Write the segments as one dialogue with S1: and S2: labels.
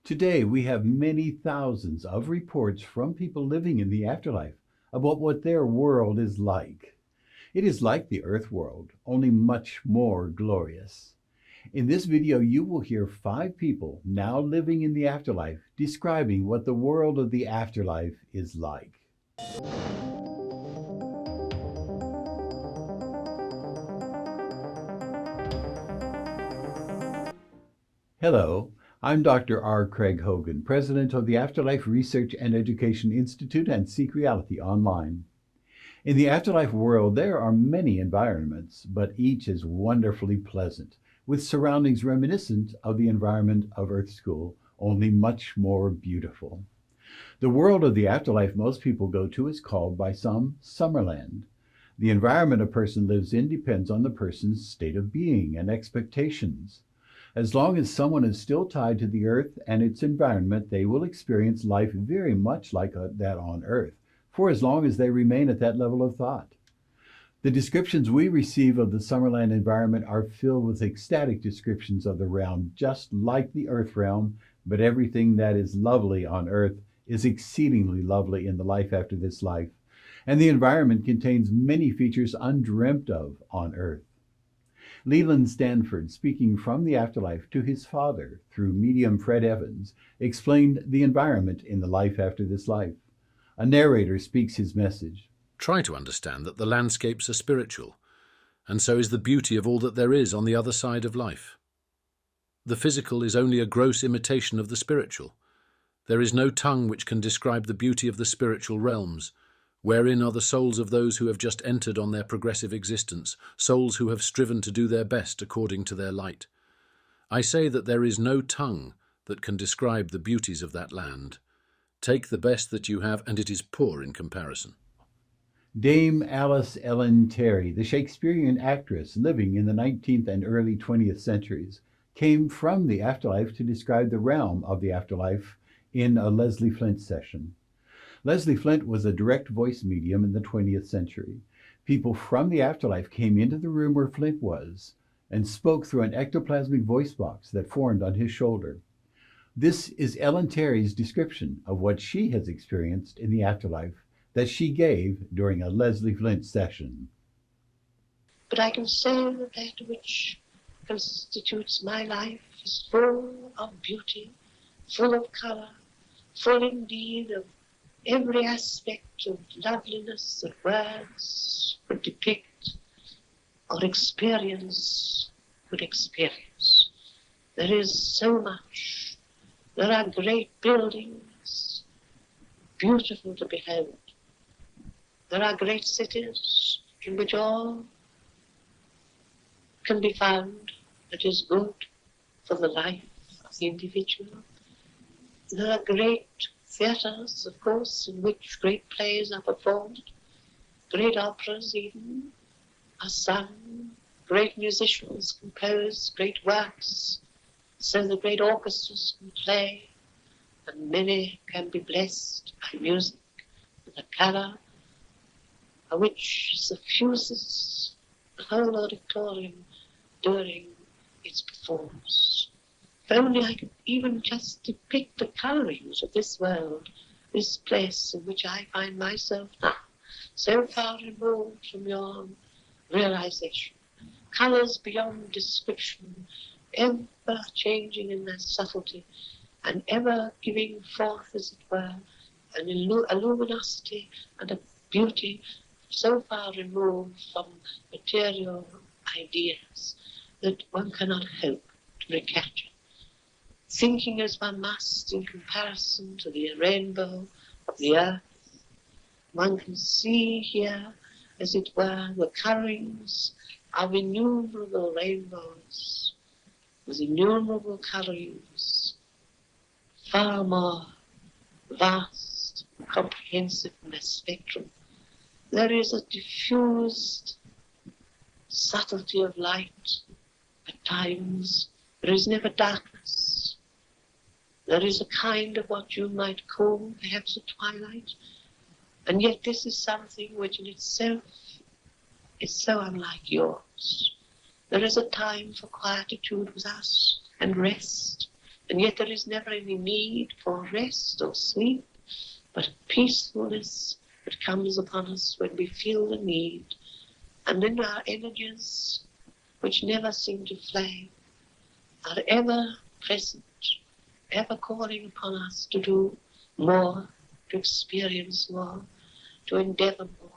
S1: Today, we have many thousands of reports from people living in the afterlife about what their world is like. It is like the earth world, only much more glorious. In this video, you will hear 5 people now living in the afterlife describing what the world of the afterlife is like. Hello, I'm Dr. R. Craig Hogan, President of the Afterlife Research and Education Institute and Seek Reality Online. In the afterlife world, there are many environments, but each is wonderfully pleasant, with surroundings reminiscent of the environment of Earth School, only much more beautiful. The world of the afterlife most people go to is called by some Summerland. The environment a person lives in depends on the person's state of being and expectations. As long as someone is still tied to the earth and its environment, they will experience life very much like that on earth, for as long as they remain at that level of thought. The descriptions we receive of the Summerland environment are filled with ecstatic descriptions of the realm, just like the earth realm, but everything that is lovely on earth is exceedingly lovely in the life after this life, and the environment contains many features undreamt of on earth. Leland Stanford, speaking from the afterlife to his father through medium Fred Evans, explained the environment in the life after this life. A narrator speaks his message.
S2: Try to understand that the landscapes are spiritual, and so is the beauty of all that there is on the other side of life. The physical is only a gross imitation of the spiritual. There is no tongue which can describe the beauty of the spiritual realms, wherein are the souls of those who have just entered on their progressive existence, souls who have striven to do their best according to their light. I say that there is no tongue that can describe the beauties of that land. Take the best that you have, and it is poor in comparison.
S1: Dame Alice Ellen Terry, the Shakespearean actress living in the 19th and early 20th centuries, came from the afterlife to describe the realm of the afterlife in a Leslie Flint session. Leslie Flint was a direct voice medium in the 20th century. People from the afterlife came into the room where Flint was and spoke through an ectoplasmic voice box that formed on his shoulder. This is Ellen Terry's description of what she has experienced in the afterlife that she gave during a Leslie Flint session.
S3: But I can say that that which constitutes my life is full of beauty, full of color, full indeed of every aspect of loveliness that words could depict or experience could experience. There is so much. There are great buildings, beautiful to behold. There are great cities in which all can be found that is good for the life of the individual. There are great theatres, of course, in which great plays are performed, great operas even are sung, great musicians compose great works, so the great orchestras can play, and many can be blessed by music and the colour which suffuses the whole auditorium during its performance. If only I could even just depict the colourings of this world, this place in which I find myself now, so far removed from your realization. Colours beyond description, ever changing in their subtlety, and ever giving forth, as it were, a luminosity and a beauty so far removed from material ideas that one cannot hope to recapture. Thinking as one must in comparison to the rainbow of the earth, one can see here, as it were, the colourings of innumerable rainbows, with innumerable colourings, far more vast, comprehensive in their spectrum. There is a diffused subtlety of light. At times, there is never darkness. There is a kind of what you might call perhaps a twilight, and yet this is something which in itself is so unlike yours. There is a time for quietude with us and rest, And yet there is never any need for rest or sleep, but peacefulness that comes upon us when we feel the need. And then our energies, which never seem to flag, are ever present, ever calling upon us to do more, to experience more, to endeavor more.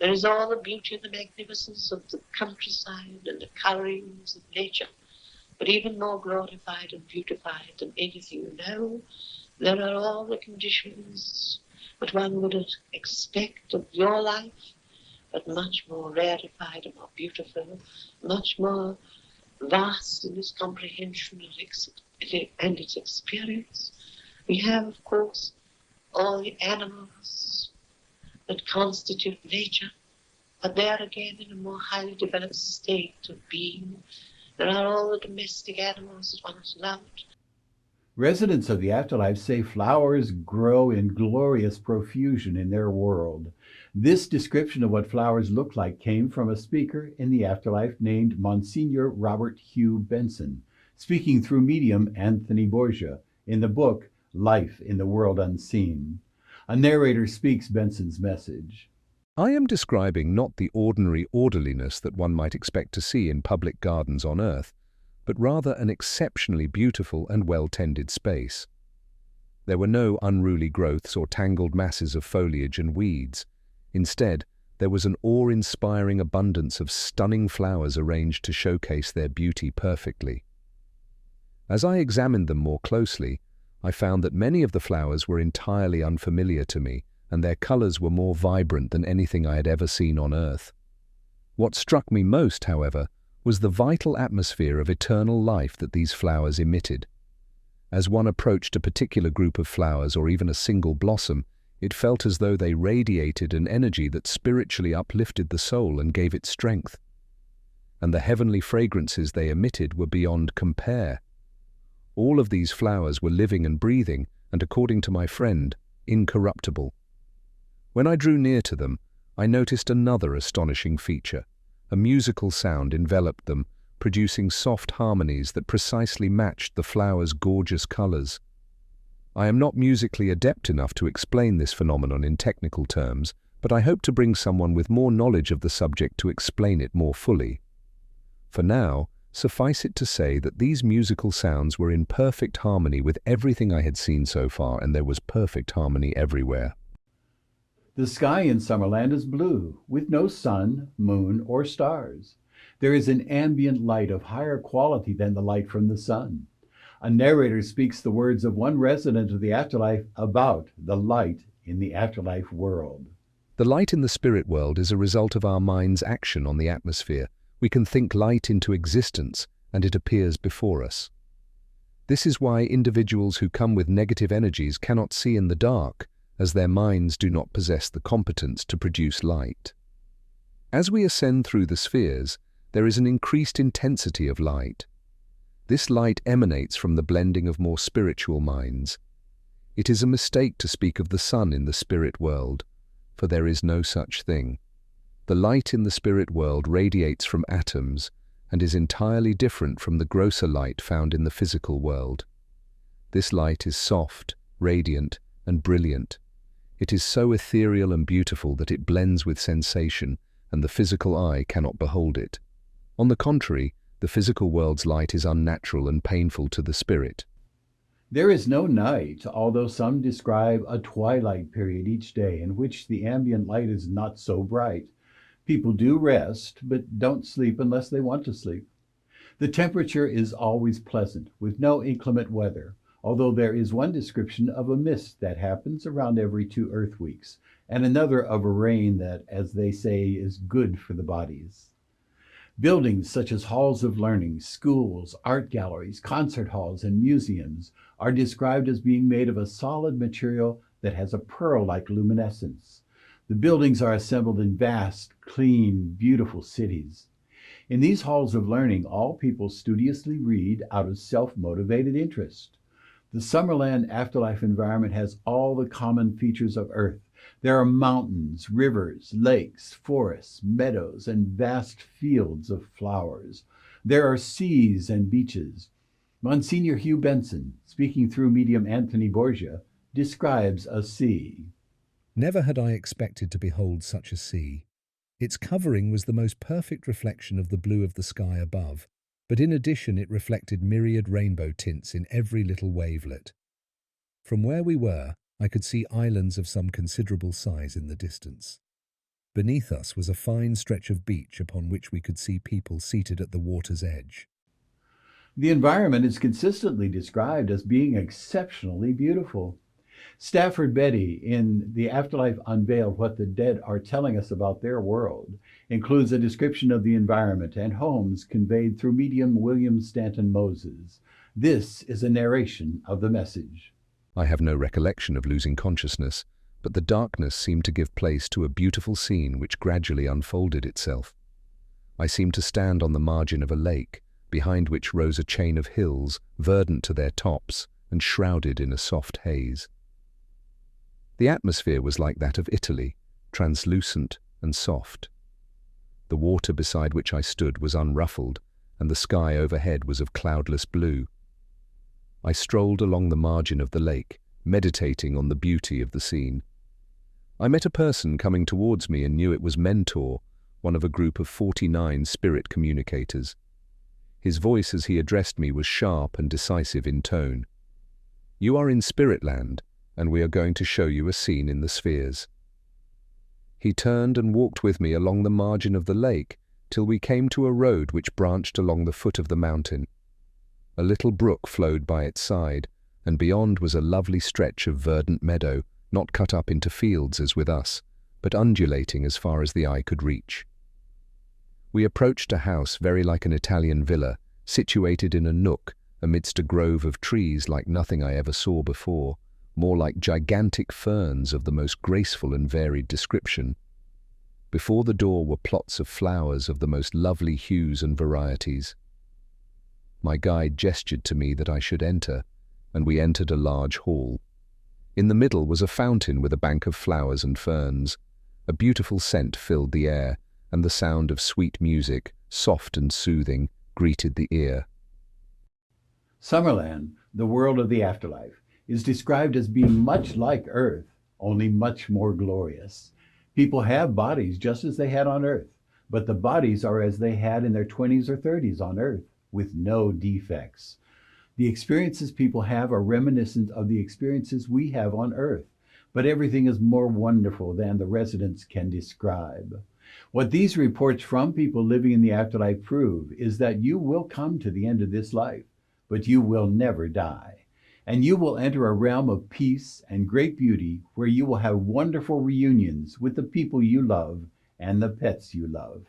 S3: There is all the beauty and the magnificence of the countryside and the colorings of nature, but even more glorified and beautified than anything you know. There are all the conditions that one would expect of your life, but much more rarefied and more beautiful, much more vast in its comprehension and its experience. We have, of course, all the animals that constitute nature, but they are again in a more highly developed state of being. There are all the domestic animals that one has loved.
S1: Residents of the afterlife say flowers grow in glorious profusion in their world. This description of what flowers look like came from a speaker in the afterlife named Monsignor Robert Hugh Benson, speaking through medium Anthony Borgia in the book Life in the World Unseen. A narrator speaks Benson's message.
S4: I am describing not the ordinary orderliness that one might expect to see in public gardens on Earth, but rather an exceptionally beautiful and well-tended space. There were no unruly growths or tangled masses of foliage and weeds. Instead, there was an awe-inspiring abundance of stunning flowers arranged to showcase their beauty perfectly. As I examined them more closely, I found that many of the flowers were entirely unfamiliar to me, and their colors were more vibrant than anything I had ever seen on Earth. What struck me most, however, was the vital atmosphere of eternal life that these flowers emitted. As one approached a particular group of flowers or even a single blossom, it felt as though they radiated an energy that spiritually uplifted the soul and gave it strength. And the heavenly fragrances they emitted were beyond compare. All of these flowers were living and breathing, and according to my friend, incorruptible. When I drew near to them, I noticed another astonishing feature. A musical sound enveloped them, producing soft harmonies that precisely matched the flowers' gorgeous colors. I am not musically adept enough to explain this phenomenon in technical terms, but I hope to bring someone with more knowledge of the subject to explain it more fully. For now, suffice it to say that these musical sounds were in perfect harmony with everything I had seen so far, and there was perfect harmony everywhere.
S1: The sky in Summerland is blue, with no sun, moon, or stars. There is an ambient light of higher quality than the light from the sun. A narrator speaks the words of one resident of the afterlife about the light in the afterlife world.
S4: The light in the spirit world is a result of our mind's action on the atmosphere. We can think light into existence, and it appears before us. This is why individuals who come with negative energies cannot see in the dark, as their minds do not possess the competence to produce light. As we ascend through the spheres, there is an increased intensity of light. This light emanates from the blending of more spiritual minds. It is a mistake to speak of the sun in the spirit world, for there is no such thing. The light in the spirit world radiates from atoms and is entirely different from the grosser light found in the physical world. This light is soft, radiant, and brilliant. It is so ethereal and beautiful that it blends with sensation, and the physical eye cannot behold it. On the contrary, the physical world's light is unnatural and painful to the spirit.
S1: There is no night, although some describe a twilight period each day in which the ambient light is not so bright. People do rest, but don't sleep unless they want to sleep. The temperature is always pleasant, with no inclement weather, although there is one description of a mist that happens around every 2 Earth weeks, and another of a rain that, as they say, is good for the bodies. Buildings such as halls of learning, schools, art galleries, concert halls, and museums are described as being made of a solid material that has a pearl-like luminescence. The buildings are assembled in vast, clean, beautiful cities. In these halls of learning, all people studiously read out of self-motivated interest. The Summerland afterlife environment has all the common features of Earth. There are mountains, rivers, lakes, forests, meadows, and vast fields of flowers. There are seas and beaches. Monsignor Hugh Benson, speaking through medium Anthony Borgia, describes a sea.
S4: Never had I expected to behold such a sea. Its covering was the most perfect reflection of the blue of the sky above, but in addition it reflected myriad rainbow tints in every little wavelet. From where we were, I could see islands of some considerable size in the distance. Beneath us was a fine stretch of beach upon which we could see people seated at the water's edge.
S1: The environment is consistently described as being exceptionally beautiful. Stafford Beatty, in The Afterlife Unveiled, What the Dead Are Telling Us About Their World, includes a description of the environment and homes conveyed through medium William Stanton Moses. This is a narration of the message.
S4: I have no recollection of losing consciousness, but the darkness seemed to give place to a beautiful scene which gradually unfolded itself. I seemed to stand on the margin of a lake, behind which rose a chain of hills, verdant to their tops and shrouded in a soft haze. The atmosphere was like that of Italy, translucent and soft. The water beside which I stood was unruffled, and the sky overhead was of cloudless blue. I strolled along the margin of the lake, meditating on the beauty of the scene. I met a person coming towards me and knew it was Mentor, one of a group of 49 spirit communicators. His voice as he addressed me was sharp and decisive in tone. "You are in Spiritland, and we are going to show you a scene in the spheres." He turned and walked with me along the margin of the lake till we came to a road which branched along the foot of the mountain. A little brook flowed by its side, and beyond was a lovely stretch of verdant meadow, not cut up into fields as with us, but undulating as far as the eye could reach. We approached a house very like an Italian villa, situated in a nook amidst a grove of trees like nothing I ever saw before, more like gigantic ferns of the most graceful and varied description. Before the door were plots of flowers of the most lovely hues and varieties. My guide gestured to me that I should enter, and we entered a large hall. In the middle was a fountain with a bank of flowers and ferns. A beautiful scent filled the air, and the sound of sweet music, soft and soothing, greeted the ear.
S1: Summerland, the world of the afterlife, is described as being much like Earth, only much more glorious. People have bodies just as they had on Earth, but the bodies are as they had in their 20s or 30s on Earth, with no defects. The experiences people have are reminiscent of the experiences we have on Earth, but everything is more wonderful than the residents can describe. What these reports from people living in the afterlife prove is that you will come to the end of this life, but you will never die. And you will enter a realm of peace and great beauty where you will have wonderful reunions with the people you love and the pets you love.